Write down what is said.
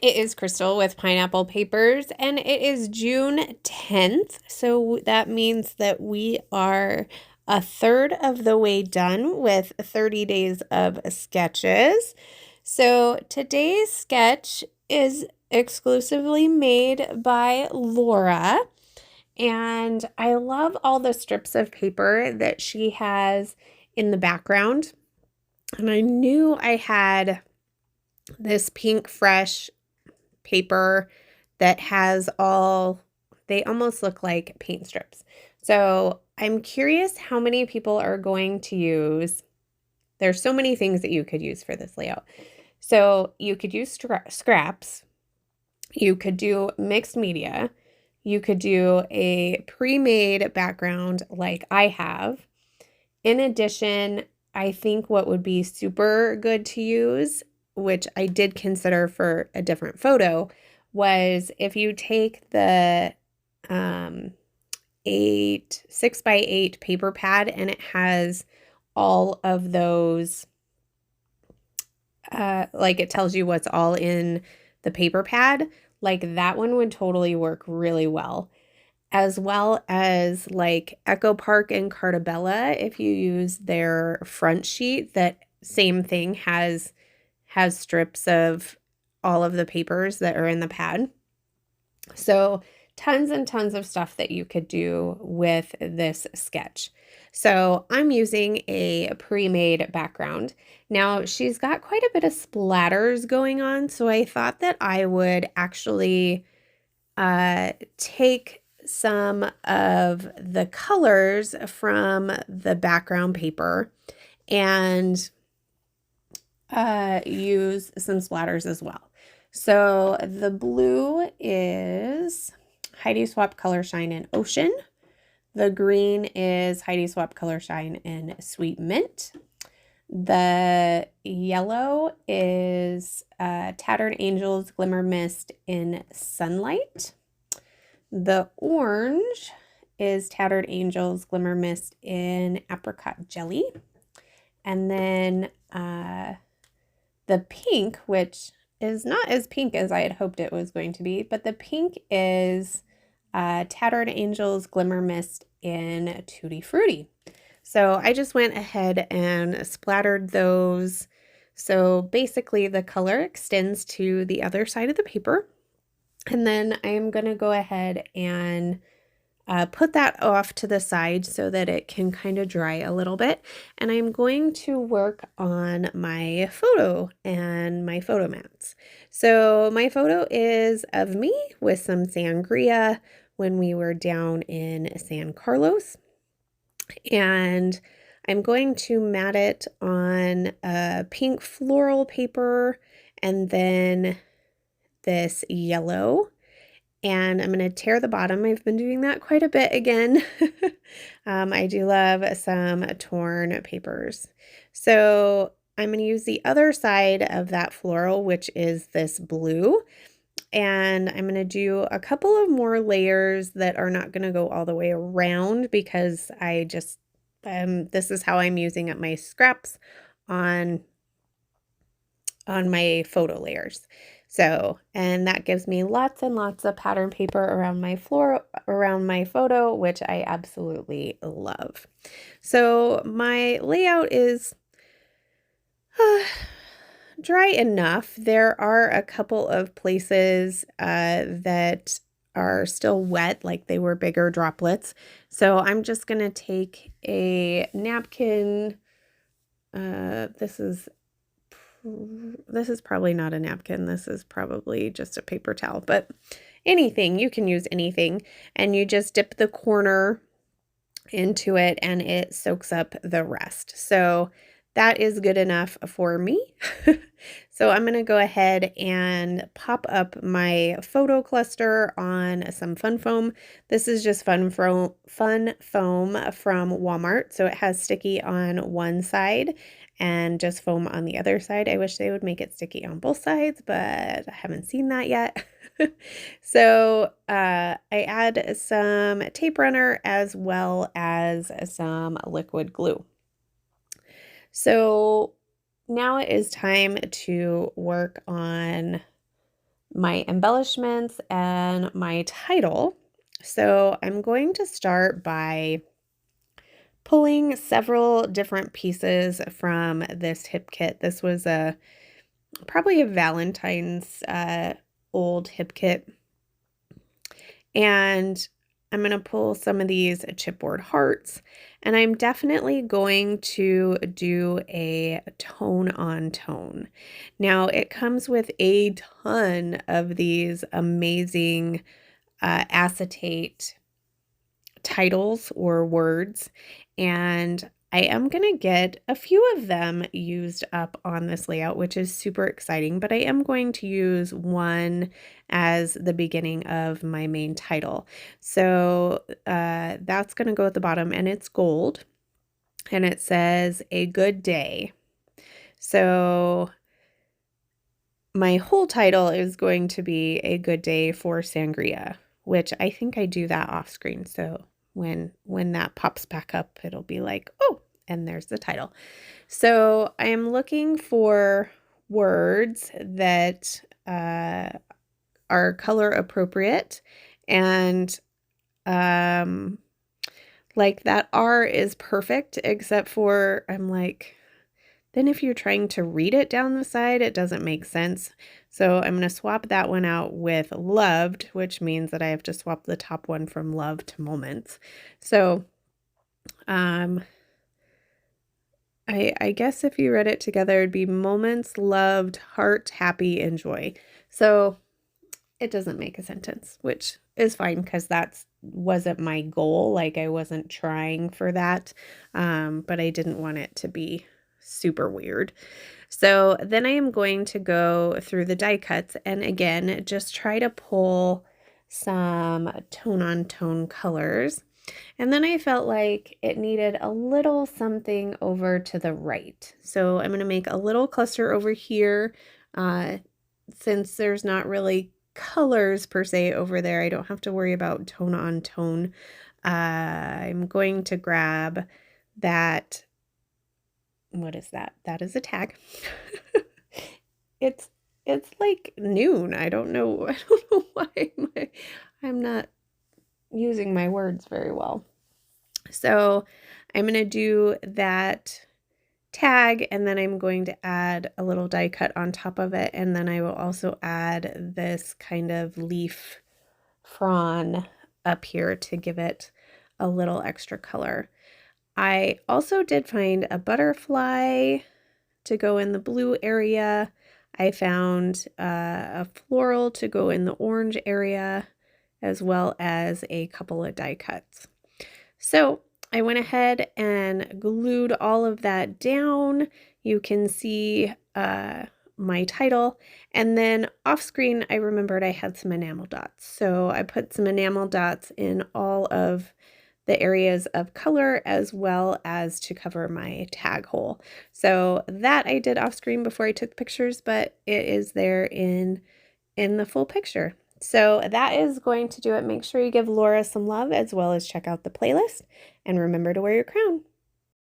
it is Crystal with Pineapple Papers, and it is June 10th. So that means that we are a third of the way done with 30 days of sketches. So today's sketch is exclusively made by Laura, and I love all the strips of paper that she has in the background. And I knew I had this pink fresh paper that has they almost look like paint strips. So I'm curious how many people are going to use. There's so many things that you could use for this layout. So you could use scraps. You could do mixed media. You could do a pre-made background like I have. In addition, I think what would be super good to use, which I did consider for a different photo, was if you take the 6x8 paper pad and it has all of those, like it tells you what's all in the paper pad, like that one would totally work really well. As well as like Echo Park and Cartabella, if you use their front sheet, that same thing has strips of all of the papers that are in the pad. So tons and tons of stuff that you could do with this sketch. So I'm using a pre-made background. Now she's got quite a bit of splatters going on, so I thought that I would actually take some of the colors from the background paper and use some splatters as well. So the blue is Heidi Swapp Color Shine in Ocean. The green is Heidi Swapp Color Shine in Sweet Mint. The yellow is Tattered Angels Glimmer Mist in Sunlight. The orange is Tattered Angels Glimmer Mist in Apricot Jelly. And then the pink, which is not as pink as I had hoped it was going to be, but the pink is Tattered Angels Glimmer Mist in Tutti Frutti. So I just went ahead and splattered those. So basically the color extends to the other side of the paper. And then I'm going to go ahead and put that off to the side so that it can kind of dry a little bit. And I'm going to work on my photo and my photo mats. So my photo is of me with some sangria when we were down in San Carlos. And I'm going to mat it on a pink floral paper and then this yellow, and I'm going to tear the bottom. I've been doing that quite a bit again. I do love some torn papers. So I'm going to use the other side of that floral, which is this blue, and I'm going to do a couple of more layers that are not going to go all the way around because I just, this is how I'm using up my scraps on my photo layers. So, and that gives me lots and lots of pattern paper around my photo, which I absolutely love. So my layout is dry enough. There are a couple of places that are still wet, like they were bigger droplets. So I'm just going to take a napkin. This is probably not a napkin. This is probably just a paper towel, but anything, you can use anything. And you just dip the corner into it and it soaks up the rest. So that is good enough for me. So I'm going to go ahead and pop up my photo cluster on some fun foam. This is just fun foam from Walmart. So it has sticky on one side and just foam on the other side. I wish they would make it sticky on both sides, but I haven't seen that yet. So I add some tape runner as well as some liquid glue. So now it is time to work on my embellishments, and my title. So I'm going to start by pulling several different pieces from this hip kit. This was probably a Valentine's old hip kit. And I'm going to pull some of these chipboard hearts, and I'm definitely going to do a tone on tone. Now, it comes with a ton of these amazing acetate titles or words, and I am going to get a few of them used up on this layout, which is super exciting, but I am going to use one as the beginning of my main title. So that's going to go at the bottom, and it's gold, and it says "A Good Day." So my whole title is going to be "A Good Day for Sangria," which I think I do that off screen. So when that pops back up, it'll be like, oh, and there's the title. So I am looking for words that are color appropriate, and like that R is perfect, except for I'm like, then if you're trying to read it down the side, it doesn't make sense. So I'm going to swap that one out with loved, which means that I have to swap the top one from love to moments. So I guess if you read it together, it'd be moments, loved, heart, happy, and joy. So it doesn't make a sentence, which is fine because that wasn't my goal. Like I wasn't trying for that, but I didn't want it to be super weird. So then I am going to go through the die cuts and again, just try to pull some tone on tone colors. And then I felt like it needed a little something over to the right. So I'm going to make a little cluster over here. Since there's not really colors per se over there, I don't have to worry about tone on tone. I'm going to grab that. What is that? That is a tag. It's like noon. I don't know why I'm not using my words very well. So I'm going to do that tag, and then I'm going to add a little die cut on top of it, and then I will also add this kind of leaf frond up here to give it a little extra color. I also did find a butterfly to go in the blue area. I found a floral to go in the orange area, as well as a couple of die cuts. So I went ahead and glued all of that down. You can see my title, and then off screen I remembered I had some enamel dots. So I put some enamel dots in all of the areas of color as well as to cover my tag hole. So that I did off screen before I took pictures, but it is there in the full picture. So that is going to do it. Make sure you give Laura some love as well as check out the playlist, and remember to wear your crown.